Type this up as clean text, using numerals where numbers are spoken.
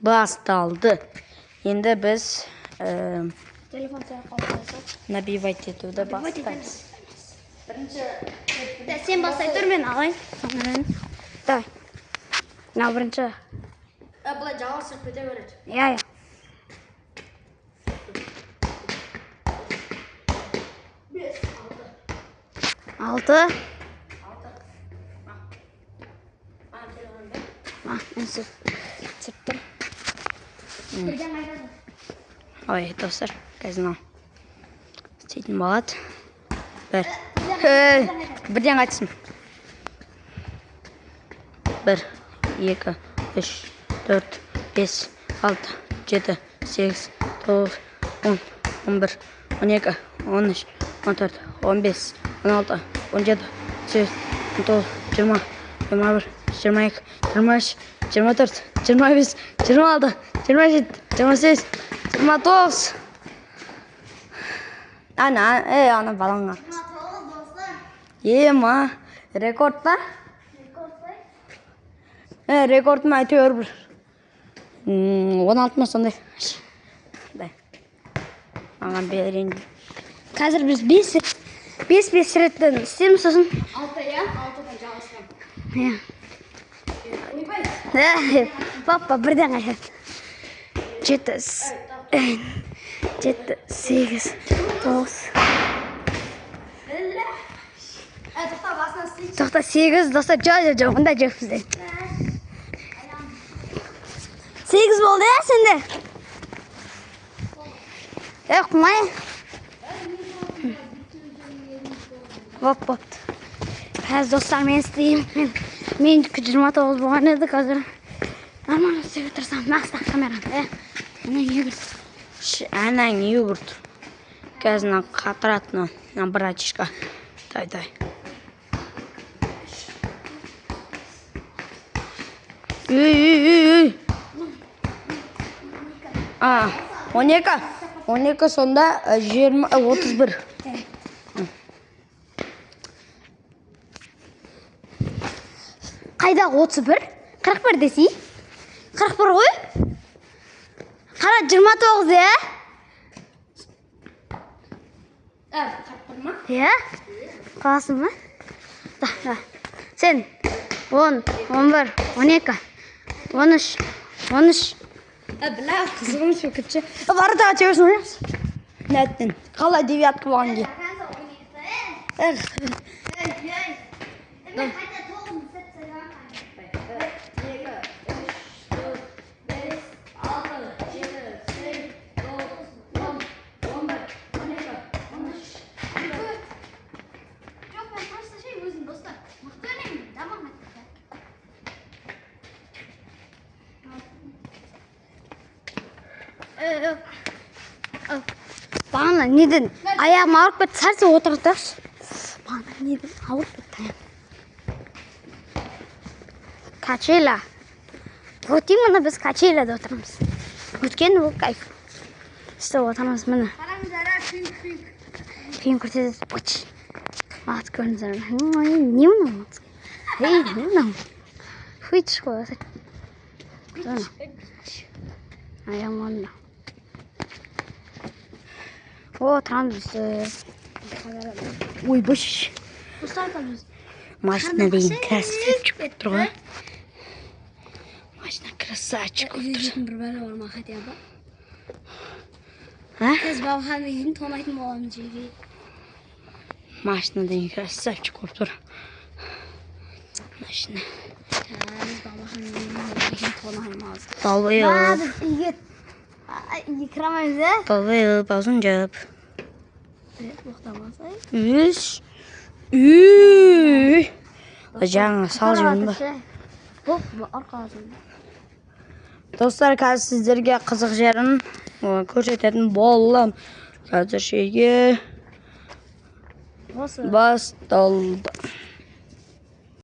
Басталды. Енді біз Телефон сұрап набивать етуді бастаймыз. Сен бастай тұр, мен алайын. Давай. Мынау бірінші. Бұлай жалғасып кете береді. Иә. 6. Ой, достар, қазір істейтін болады. Бірден айтсын. 1, 2, 3, 4, 5, 6, 7, 8, 9, 10, 11, 12, 13, 14, 15, 16, 17, 18, 19, 20, 21, 22, 23, 24, 25, 26, 27, 28, 29. Ана балаңа. Ма, рекорд па? Рекорд ма, әйтеуір бір 16 ма сондай. Маған берейін. Қазір біз 5 реттен істейміз сосын. 6, я? 6-дан жалғастырамын. Ойбай. Папа бірден қайтады. 7, 8, 9. Тоқта 8, достар, жоқ, онда жоқ бізде. 8 болды я сенде? Құмай. Боп. Қазір достар мен істеймін. Мен 29 болған еді қазір. Нормально істеп отырсам, мақсат камераны. Анаң йогурт. Қазір қатыратыны братишка. Дай. Үй. 12 сонда 31. Қайда 31? 41 десей? 41 ғой? Қара 29 я? 41 ма? Я? Қаласың ма? Да. Сен 10, 11, 12, 13. Біля, қызығым сөкітші. Барыдаға чебесін ойнамыз. Нәттін. Қалай девятка болған де. Бағана неден аяғым ауырып кетті, сәрсе отырғыздаршы. Бағана неден ауырып кетті аяғым. Качеля. Вот именно біз качеляда отырмыз. Өткені бұл кайф. Істе отырмыз міне. Фильм көрсетеді. Бұч. Мағат көріңіздер. Не мынау? Не мынау? Фуйт қой. Аяғым орында. Отырамыз. Ой, бұш. Машина дейін красавчик отыр ғой. Машина красавчик отыр. Бір бәрі бар ма хотя бы? Біз бабахан дейін тонайтын боламыз жеге. Машина дейін красавчик отыр. Машина. Біз бабахан дейін тонаймыз. Талбайып. Біз үйге кірамаймыз, ә? Талбайып, аузын жап. Боқтамасай. Жаңа сал жібін ба? Боп, арқасын. Достар, қазір сіздерге қызық жерін көрсететін болам. Қазір шеге басталды.